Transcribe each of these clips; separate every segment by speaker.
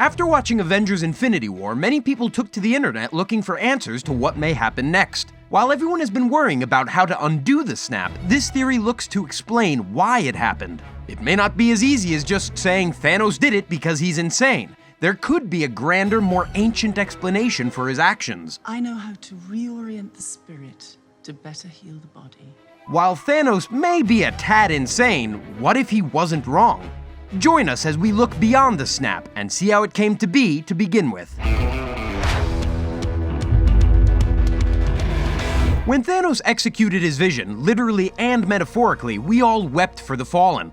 Speaker 1: After watching Avengers Infinity War, many people took to the internet looking for answers to what may happen next. While everyone has been worrying about how to undo the snap, this theory looks to explain why it happened. It may not be as easy as just saying Thanos did it because he's insane. There could be a grander, more ancient explanation for his actions.
Speaker 2: I know how to reorient the spirit to better heal the body.
Speaker 1: While Thanos may be a tad insane, what if he wasn't wrong? Join us as we look beyond the snap and see how it came to be to begin with. When Thanos executed his vision, literally and metaphorically, we all wept for the fallen.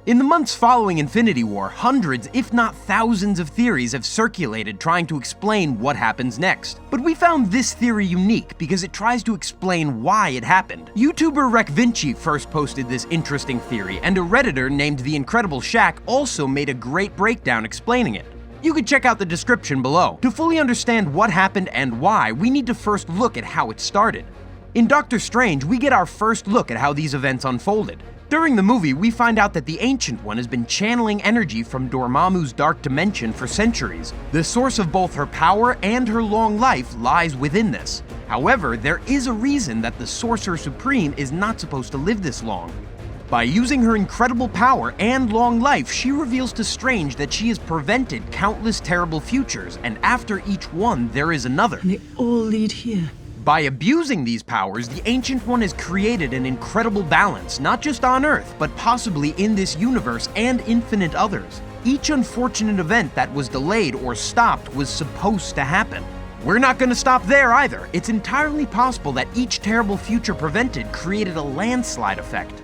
Speaker 1: In the months following Infinity War, hundreds, if not thousands of theories have circulated trying to explain what happens next. But we found this theory unique because it tries to explain why it happened. YouTuber Rec Vinci first posted this interesting theory, and a Redditor named The Incredible Shaq also made a great breakdown explaining it. You can check out the description below. To fully understand what happened and why, we need to first look at how it started. In Doctor Strange, we get our first look at how these events unfolded. During the movie, we find out that the Ancient One has been channeling energy from Dormammu's dark dimension for centuries. The source of both her power and her long life lies within this. However, there is a reason that the Sorcerer Supreme is not supposed to live this long. By using her incredible power and long life, she reveals to Strange that she has prevented countless terrible futures, and after each one, there is another.
Speaker 2: And they all lead here.
Speaker 1: By abusing these powers, the Ancient One has created an incredible balance, not just on Earth, but possibly in this universe and infinite others. Each unfortunate event that was delayed or stopped was supposed to happen. We're not going to stop there either. It's entirely possible that each terrible future prevented created a landslide effect.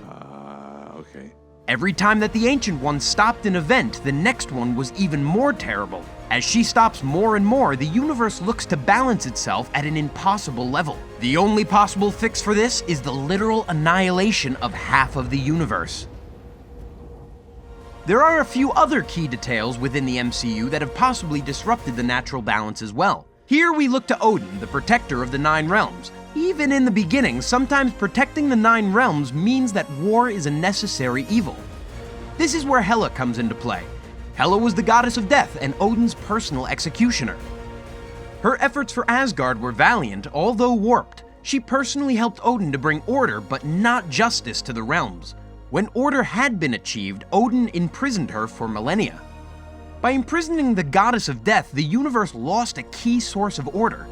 Speaker 3: Okay.
Speaker 1: Every time that the Ancient One stopped an event, the next one was even more terrible. As she stops more and more, the universe looks to balance itself at an impossible level. The only possible fix for this is the literal annihilation of half of the universe. There are a few other key details within the MCU that have possibly disrupted the natural balance as well. Here we look to Odin, the protector of the Nine Realms. Even in the beginning, sometimes protecting the Nine Realms means that war is a necessary evil. This is where Hela comes into play. Hela was the goddess of death and Odin's personal executioner. Her efforts for Asgard were valiant, although warped. She personally helped Odin to bring order, but not justice to the realms. When order had been achieved, Odin imprisoned her for millennia. By imprisoning the goddess of death, the universe lost a key source of order.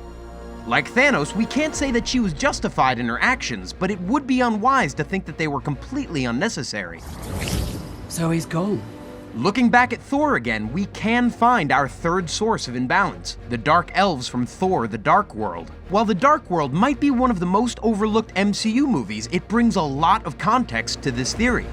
Speaker 1: Like Thanos, we can't say that she was justified in her actions, but it would be unwise to think that they were completely unnecessary.
Speaker 2: So he's gone.
Speaker 1: Looking back at Thor again, we can find our third source of imbalance, the Dark Elves from Thor: The Dark World. While The Dark World might be one of the most overlooked MCU movies, it brings a lot of context to this theory.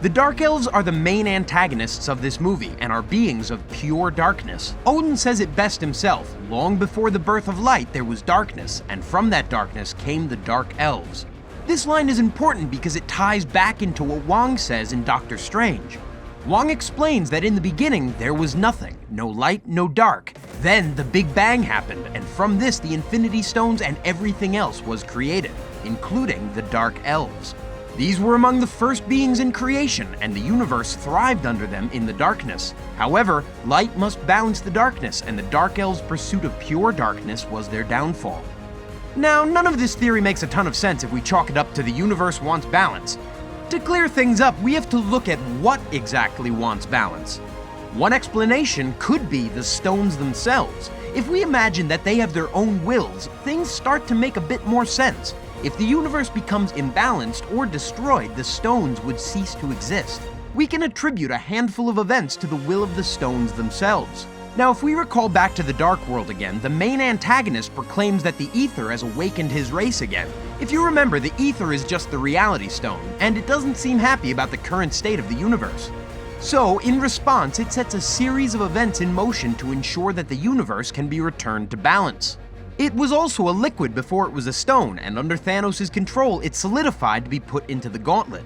Speaker 1: The Dark Elves are the main antagonists of this movie and are beings of pure darkness. Odin says it best himself: long before the birth of light there was darkness, and from that darkness came the Dark Elves. This line is important because it ties back into what Wong says in Doctor Strange. Wong explains that in the beginning there was nothing, no light, no dark. Then the Big Bang happened, and from this the Infinity Stones and everything else was created, including the Dark Elves. These were among the first beings in creation, and the universe thrived under them in the darkness. However, light must balance the darkness, and the Dark Elves' pursuit of pure darkness was their downfall. Now, none of this theory makes a ton of sense if we chalk it up to the universe wants balance. To clear things up, we have to look at what exactly wants balance. One explanation could be the stones themselves. If we imagine that they have their own wills, things start to make a bit more sense. If the universe becomes imbalanced or destroyed, the stones would cease to exist. We can attribute a handful of events to the will of the stones themselves. Now, if we recall back to the Dark World again, the main antagonist proclaims that the Ether has awakened his race again. If you remember, the Ether is just the Reality Stone, and it doesn't seem happy about the current state of the universe. So, in response, it sets a series of events in motion to ensure that the universe can be returned to balance. It was also a liquid before it was a stone, and under Thanos' control, it solidified to be put into the gauntlet.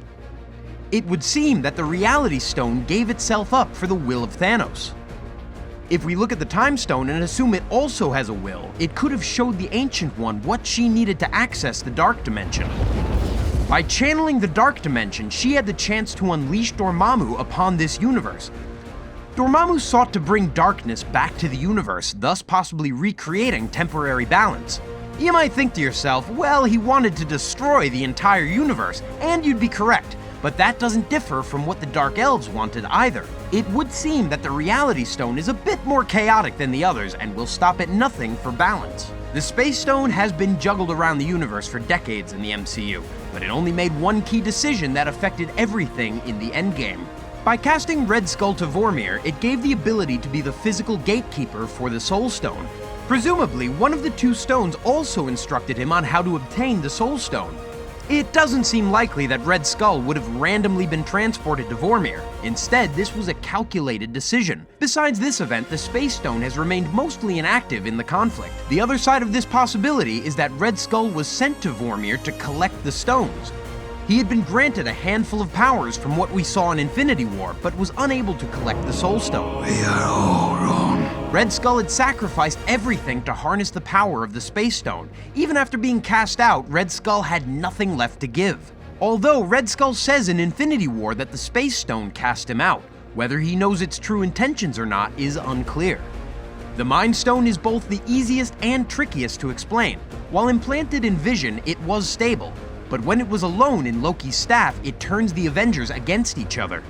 Speaker 1: It would seem that the Reality Stone gave itself up for the will of Thanos. If we look at the Time Stone and assume it also has a will, it could have showed the Ancient One what she needed to access the Dark Dimension. By channeling the Dark Dimension, she had the chance to unleash Dormammu upon this universe. Dormammu sought to bring darkness back to the universe, thus possibly recreating temporary balance. You might think to yourself, well, he wanted to destroy the entire universe, and you'd be correct, but that doesn't differ from what the Dark Elves wanted either. It would seem that the Reality Stone is a bit more chaotic than the others and will stop at nothing for balance. The Space Stone has been juggled around the universe for decades in the MCU, but it only made one key decision that affected everything in the Endgame. By casting Red Skull to Vormir, it gave the ability to be the physical gatekeeper for the Soul Stone. Presumably, one of the two stones also instructed him on how to obtain the Soul Stone. It doesn't seem likely that Red Skull would have randomly been transported to Vormir. Instead, this was a calculated decision. Besides this event, the Space Stone has remained mostly inactive in the conflict. The other side of this possibility is that Red Skull was sent to Vormir to collect the stones. He had been granted a handful of powers from what we saw in Infinity War, but was unable to collect the Soul Stone.
Speaker 3: We are all wrong.
Speaker 1: Red Skull had sacrificed everything to harness the power of the Space Stone. Even after being cast out, Red Skull had nothing left to give. Although Red Skull says in Infinity War that the Space Stone cast him out, whether he knows its true intentions or not is unclear. The Mind Stone is both the easiest and trickiest to explain. While implanted in Vision, it was stable. But when it was alone in Loki's staff, it turns the Avengers against each other.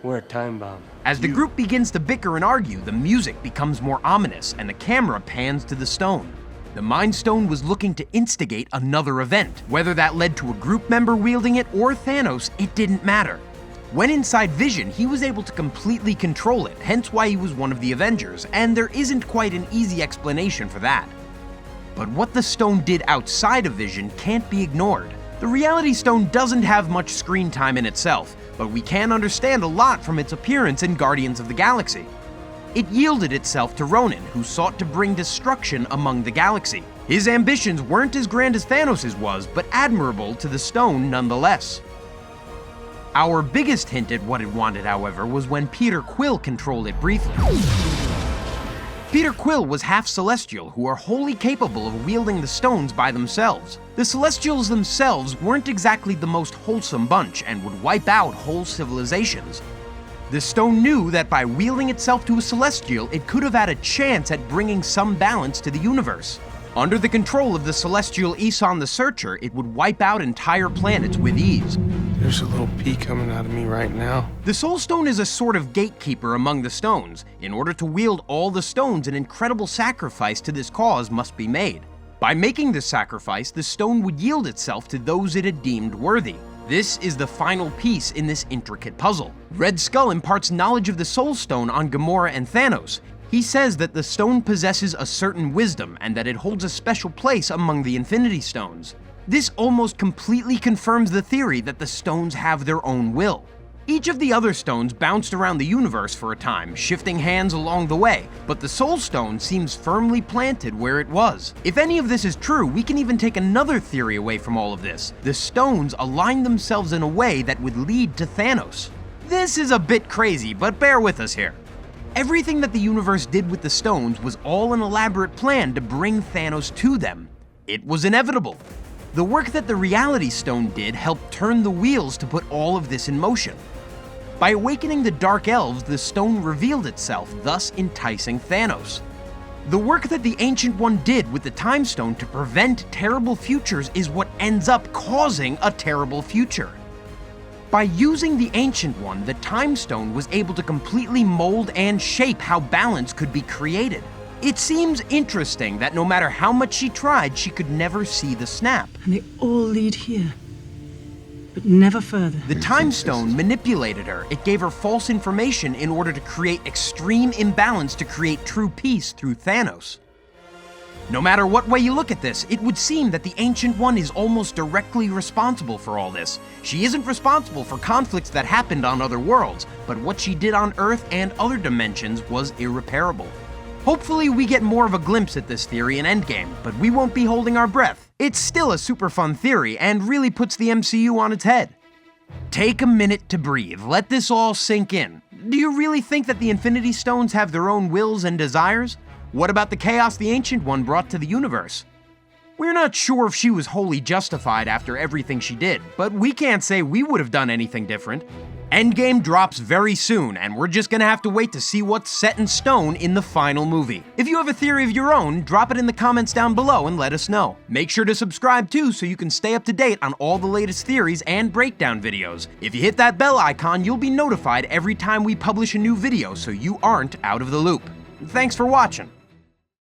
Speaker 4: We're a time bomb.
Speaker 1: As the group begins to bicker and argue, the music becomes more ominous and the camera pans to the stone. The Mind Stone was looking to instigate another event. Whether that led to a group member wielding it or Thanos, it didn't matter. When inside Vision, he was able to completely control it, hence why he was one of the Avengers, and there isn't quite an easy explanation for that. But what the stone did outside of Vision can't be ignored. The Reality Stone doesn't have much screen time in itself, but we can understand a lot from its appearance in Guardians of the Galaxy. It yielded itself to Ronan, who sought to bring destruction among the galaxy. His ambitions weren't as grand as Thanos' was, but admirable to the stone nonetheless. Our biggest hint at what it wanted, however, was when Peter Quill controlled it briefly. Peter Quill was half Celestial, who are wholly capable of wielding the stones by themselves. The Celestials themselves weren't exactly the most wholesome bunch and would wipe out whole civilizations. The stone knew that by wielding itself to a Celestial, it could have had a chance at bringing some balance to the universe. Under the control of the Celestial Aeson the Searcher, it would wipe out entire planets with ease.
Speaker 4: There's a little pea coming out of me right now.
Speaker 1: The Soul Stone is a sort of gatekeeper among the stones. In order to wield all the stones, an incredible sacrifice to this cause must be made. By making this sacrifice, the stone would yield itself to those it had deemed worthy. This is the final piece in this intricate puzzle. Red Skull imparts knowledge of the Soul Stone on Gamora and Thanos. He says that the stone possesses a certain wisdom and that it holds a special place among the Infinity Stones. This almost completely confirms the theory that the stones have their own will. Each of the other stones bounced around the universe for a time, shifting hands along the way, but the Soul Stone seems firmly planted where it was. If any of this is true, we can even take another theory away from all of this. The stones align themselves in a way that would lead to Thanos. This is a bit crazy, but bear with us here. Everything that the universe did with the stones was all an elaborate plan to bring Thanos to them. It was inevitable. The work that the Reality Stone did helped turn the wheels to put all of this in motion. By awakening the Dark Elves, the stone revealed itself, thus enticing Thanos. The work that the Ancient One did with the Time Stone to prevent terrible futures is what ends up causing a terrible future. By using the Ancient One, the Time Stone was able to completely mold and shape how balance could be created. It seems interesting that no matter how much she tried, she could never see the snap.
Speaker 2: And they all lead here, but never further.
Speaker 1: The Time Stone manipulated her. It gave her false information in order to create extreme imbalance to create true peace through Thanos. No matter what way you look at this, it would seem that the Ancient One is almost directly responsible for all this. She isn't responsible for conflicts that happened on other worlds, but what she did on Earth and other dimensions was irreparable. Hopefully we get more of a glimpse at this theory in Endgame, but we won't be holding our breath. It's still a super fun theory and really puts the MCU on its head. Take a minute to breathe, let this all sink in. Do you really think that the Infinity Stones have their own wills and desires? What about the chaos the Ancient One brought to the universe? We're not sure if she was wholly justified after everything she did, but we can't say we would have done anything different. Endgame drops very soon, and we're just gonna have to wait to see what's set in stone in the final movie. If you have a theory of your own, drop it in the comments down below and let us know. Make sure to subscribe too so you can stay up to date on all the latest theories and breakdown videos. If you hit that bell icon, you'll be notified every time we publish a new video so you aren't out of the loop. Thanks for watching.